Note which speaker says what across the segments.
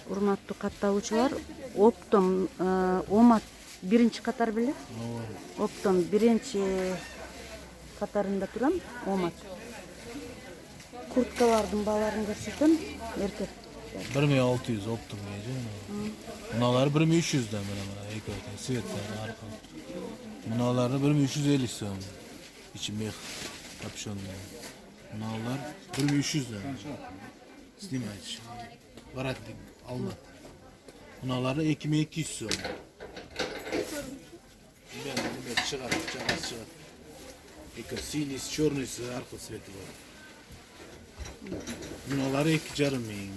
Speaker 1: Урматтуу катталуучулар, Оптом Омат биринчи катар беле? Оптом биринчи катарында турам, Омат. Курткалардын бааларын көрсөтөм, эркек.
Speaker 2: 1600 Оптом gece. Bunlar 1300'den bana ekoten svetler arka. Bunlar 1350 son. İçim yok. Kapşon. Bunlar 1300'den. Snimaç. Varattık alma. Bunlar 2200 son. Ben çıkar. Eko sinis, çornis arka sveti var. Bunlar 2 jarım mıyım?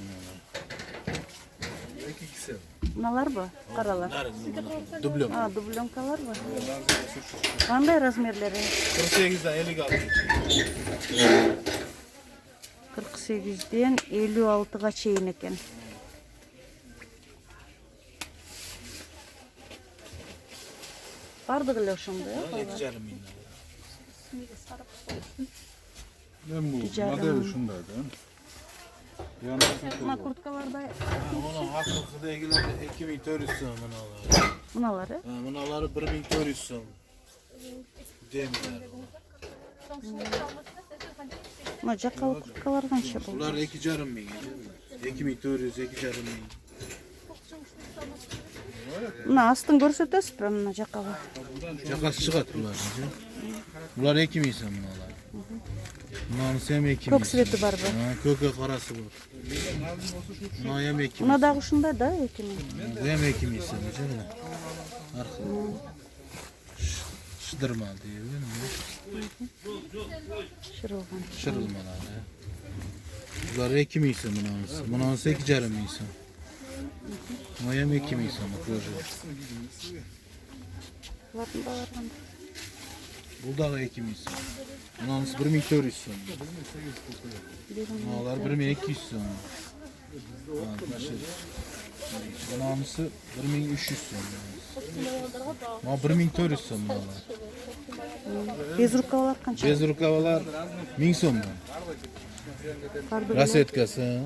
Speaker 1: Мыналар ба? Каралар.
Speaker 2: Дублем.
Speaker 1: Дубленкалар ба? Кандай размерлери?
Speaker 2: 48'den 56.
Speaker 1: 48ден 56га чейин экен. Бардыгы эле ошондой, э?
Speaker 2: 2 jarım mıyım?
Speaker 3: Ben bu model şundaydı.
Speaker 1: Мына курткаларда
Speaker 2: Onun hakkı ilgiler 2400 son bunlar.
Speaker 1: мыналар, э?
Speaker 2: Bunlar 1400 son. Demler.
Speaker 1: Мына жаккалы курткалар канча болду?
Speaker 2: Bunlar 2 jarım mıyım? 2400 2 jarım mıyım?
Speaker 1: Мына астын көрсөтөсүзбү мына жаккалы?
Speaker 2: Jakası çıkart bunlar. Bunlar 2000 son bunlar. Bunların hem 2000.
Speaker 1: Көк свети барбы?
Speaker 2: Köke karası var. Bunlar hem 2000.
Speaker 1: Мына дагы ушундай да, 2000.
Speaker 2: Bu hem 2000 son. Arka. Şıdırma diyor değil mi?
Speaker 1: Шырылган.
Speaker 2: Şırılmalar. Bunlar 2000 son bunların. Bunların 8 jarım son. Bu hem 2000 son.
Speaker 1: Булардын баалары кандай?
Speaker 2: Buldağı 2000 son. Bunların 1400 son. Bunlar 1200 son. Bunların 1300 son. Ama 1400 son bunlar.
Speaker 1: Без рукавалар канча?
Speaker 2: Bez rukavalar 1000 son mu?
Speaker 1: Бардыгы эле.
Speaker 2: Rasetkası.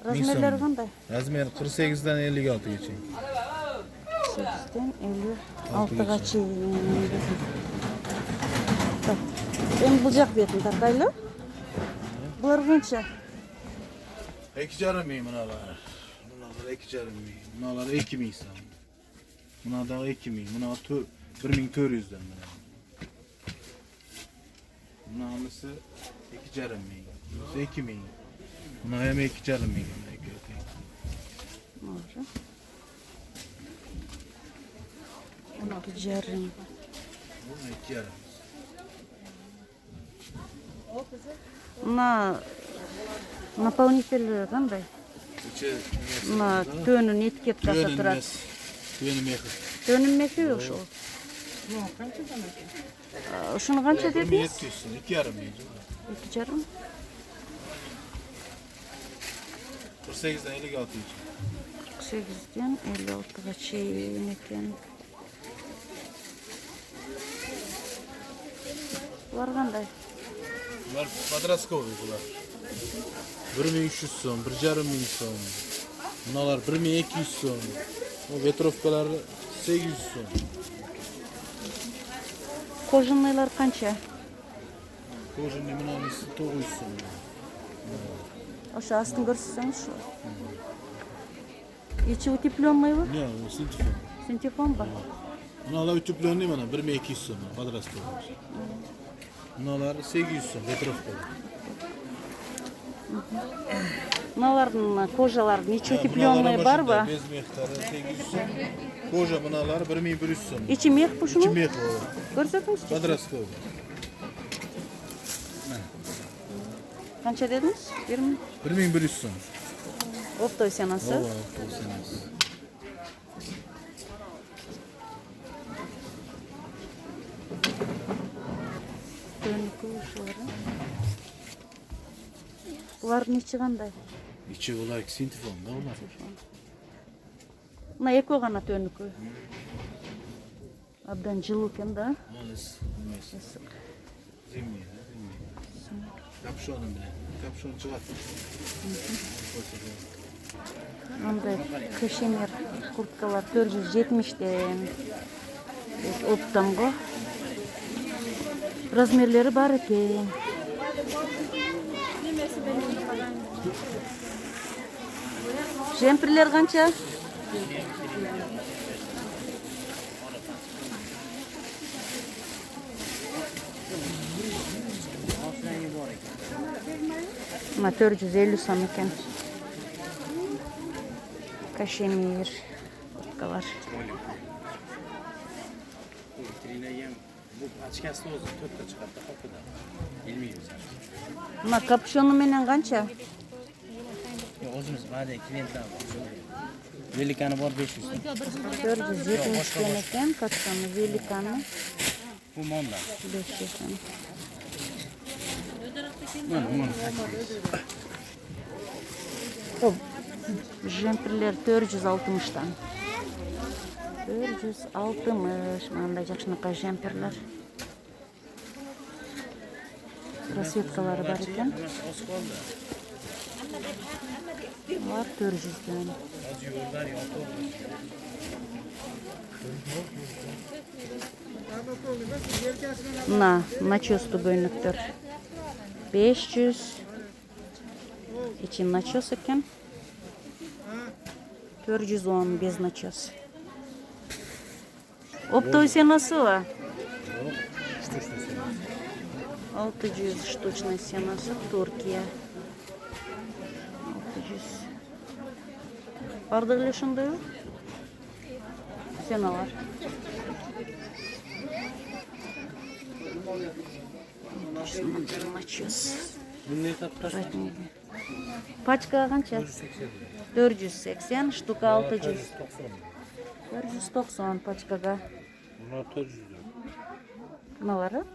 Speaker 1: Размерлери кандай?
Speaker 2: Razmer 48'den 56 geçiyor.
Speaker 1: 8ден 56га чейин. Так. Эми бул жак бетин тартайлы. Булар канча?
Speaker 2: 2 jarım mıyım bunlar? Bunlar 2 jarım mıyım? Bunlar 2000 son. Bunlar da 2000. Bunlar 1400'den bunlar. Bunlar 2 jarım mıyım? Bunlar 2000. Bunlar hem 2 jarım mıyım?
Speaker 1: Może. 16,5.
Speaker 2: Bunlar 2 jarım.
Speaker 1: Мына наполнитель кандай?
Speaker 2: İçi
Speaker 1: Мына төнүн этикеткасы турат.
Speaker 2: Tüyenim yakın.
Speaker 1: Төнүн меки ошол. Ушуну канча дедиңиз?
Speaker 2: 700'sün. 2 jarım mıyım?
Speaker 1: 2,5.
Speaker 2: 48'den 56 geçiyor.
Speaker 1: 48ден 56га чейин экен. Булар кандай?
Speaker 2: Bunlar Padraskov'u bunlar. 1300 son, 1 jarım ming son. Bunlar 1200 son. O vetrovkalar 800 son.
Speaker 1: Кожаныйлар канча?
Speaker 2: Kojun limonanesi 900 son.
Speaker 1: Ошо астын көрсөтсөңүзчү. Ичи утепленныйбы?
Speaker 2: Ne o sintifon.
Speaker 1: Синтефонбу?
Speaker 2: Bunlar ütüplenli bana 1200 son. Padraskov. Bunlar 800 son vetrovkalar.
Speaker 1: Мыналардын кожалардын ичи утепленный барбы?
Speaker 2: Bez mehtarı 800 son. Koja bunlar 1100 son.
Speaker 1: Ичи мехпи ушуну?
Speaker 2: İçi meh o.
Speaker 1: Көрсөтүңүзчү.
Speaker 2: Padraskov.
Speaker 1: Канча дедиңиз? 20.
Speaker 2: 1100 son.
Speaker 1: Оптой сенасы.
Speaker 2: Ova, olsanız.
Speaker 1: Төнүкү ушулар. Булардын ичи кандай?
Speaker 2: İçi olay sintifon da onlar.
Speaker 1: Мына экөө гана төнүкү. Абдан жылуу экен да.
Speaker 2: Maalesef. Zimmi. Kapşonum bile. Kapşon çıkart.
Speaker 1: Андай кашемир курткалар 470'den. Оптомго. Размерлери бар экен. Жемпирлер канча? Ama 450 сом екен. Кашемир курткалар.
Speaker 4: Bu açıkçası o topta çıkarttı kapıda. Bilmiyoruz.
Speaker 1: Ama kapüşonu менен канча?
Speaker 4: O'zimiz ba'zi klientlar bor. Velikani bor 500.
Speaker 1: 470 ekan, kapüşonu velikani
Speaker 4: Bu monda.
Speaker 1: 500 so'm.
Speaker 4: Bunu.
Speaker 1: Hop. Jemperler 460'dan. 460. Manda жакшынакай жемперлер. Расветкалары бар екен. Var 400'den. Мына начосту көйнөктөр 500. İçin начос екен. 410 без начос. Оптовый сенасы var. 600 штучный сенасы Туркия. 600. Бардык эле ошондойбу? Сеналар. Начос. Пачка канча? 480, штука 600. 490 пачкага.
Speaker 2: Bunlar 400 lira.
Speaker 1: Мыналары?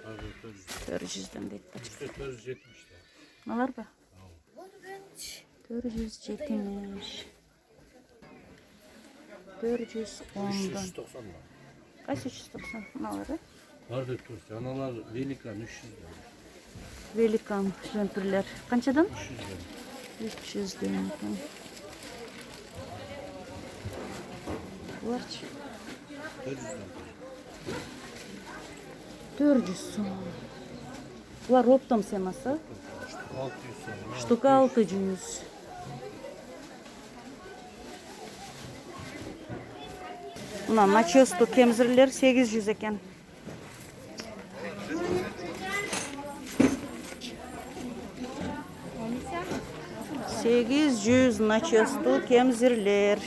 Speaker 2: Abi 400.
Speaker 1: 400'den дейт пачка.
Speaker 2: 470 lira.
Speaker 1: Мыналар ба? 470. 410'dan.
Speaker 2: 390 lira.
Speaker 1: Kaç 390? Mıналары?
Speaker 2: Var da Tursi. Analar Velikan 300 lira.
Speaker 1: Velikan jemperler. Kançadan?
Speaker 2: 300 lira.
Speaker 1: 300'den. Var.
Speaker 2: 400 lira.
Speaker 1: 400 so'm. Bular оптом семасы.
Speaker 2: 600 lira.
Speaker 1: Штука 600. Мына начосту кемзирлер 800 екен. $800 начосту кемзирлер.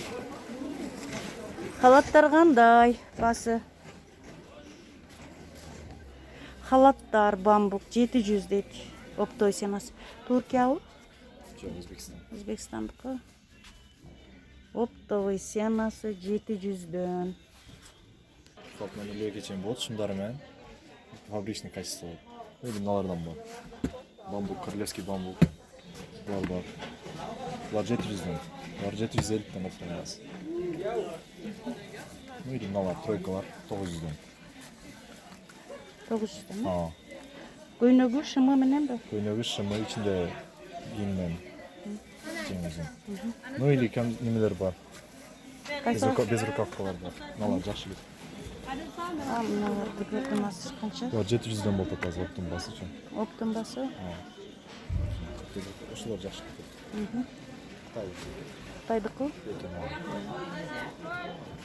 Speaker 1: Халаттар кандай? Басы. Халаттар бамбук 700 дейт. Оптой семасы. Туркиялы?
Speaker 5: Өзбекстан.
Speaker 1: Өзбекстандыкы. Оптовый семасы 700'дөн.
Speaker 5: Сотман илерге чейин болот, шымдары менен фабричный качество болот. Мыналардан бар. Бамбук, королевский бамбук. Булар бар. Булар 700'дөн. Булар 750'ден оптойбуз. Ну или мыналар тройкалар 900'дөн.
Speaker 1: 900'дөн. Көйнөгү шымы менен бе?
Speaker 5: Көйнөгү шымы ичинде кийим менен. Ну или немелер бар. Без рукавкалар бар. Мыналар жакшы эле.
Speaker 1: Мыналарды көрдүмүз канча?
Speaker 5: Булар 700'дөн болуп атат оптун басы үчүн.
Speaker 1: Оптун басы?
Speaker 5: Ушулар жакшы.
Speaker 1: Кытайдыкы?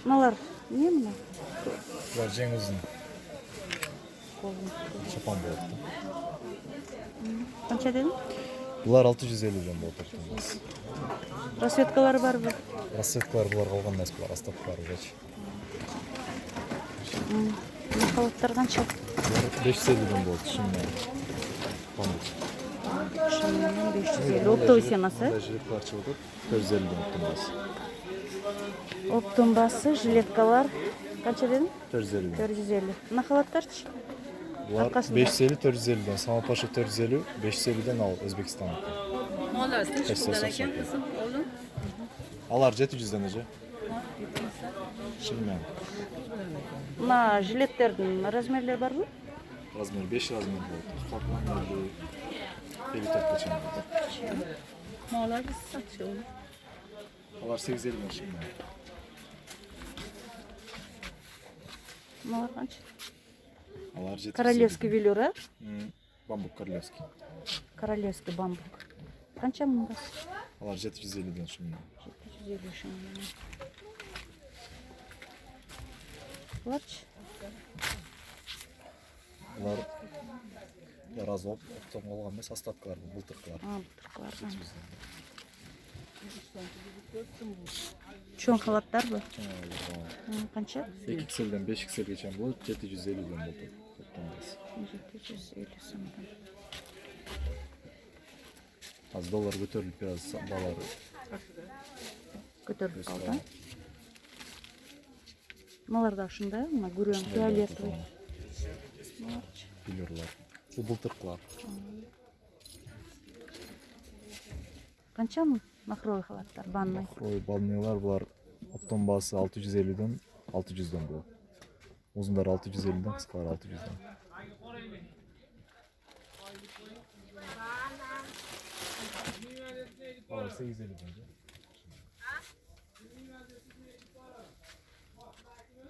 Speaker 1: Мыналар эмне мына?
Speaker 5: Булар жең узун. Чапан болот.
Speaker 1: Канча дедим?
Speaker 5: Булар 650'ден болуп атат.
Speaker 1: Расветкалары барбы?
Speaker 5: Расцветкалар булар калган эмес, булар остаткалар жеч.
Speaker 1: Халаттар канча?
Speaker 5: 550'ден болот, шым менен.
Speaker 1: Шым менен 550. Оптовый семасы?
Speaker 5: Жилет парча болот, 450'ден оптун басы.
Speaker 1: Оптун басы, жилеткалар канча дедим?
Speaker 5: 450'ден.
Speaker 1: 450. Мына халаттарчы?
Speaker 5: Булар
Speaker 1: Аркасында.
Speaker 5: 550, 450'ден. Самал Паша 450, 550'ден ал Өзбекстан. Алар 700'ден эже. Шым менен.
Speaker 1: Мына жилеттердин размерлери барбы?
Speaker 5: Размер 5 размер болот. Каплан или перетопка чейин. Алар 850'den şimdi.
Speaker 1: Bunlar qancha?
Speaker 5: Алар 750.
Speaker 1: Королевский велюр, а?
Speaker 5: Bambuk королевский.
Speaker 1: Королевский бамбук. Qancha bunda?
Speaker 5: Алар 750'den şimdi.
Speaker 1: 750 shundan. Bularchi?
Speaker 5: Алар biraz optom olgan emas, остаткалар, былтыркылар.
Speaker 1: Ha, buturqlardan. Cho'ng xalatlar bu. Qancha?
Speaker 5: 2xl'den 5xl'gacha bo'lib 750'den bo'ldi. Toptamasi.
Speaker 1: 750 so'mdan.
Speaker 5: Az dollar ko'tarilib biraz dolar
Speaker 1: Ko'tarib qoldi. Nimalarda shunda? Mana guruyon, fioletli.
Speaker 5: biliyorlar. Bu былтыркылар.
Speaker 1: Qancha mahroy xalatlar, bannoy?
Speaker 5: Roy balmıyorlar bular optom bahası 650'den 600'den bu. Uzunlar 650'den, kıskalar 600'den. Alır 850'den.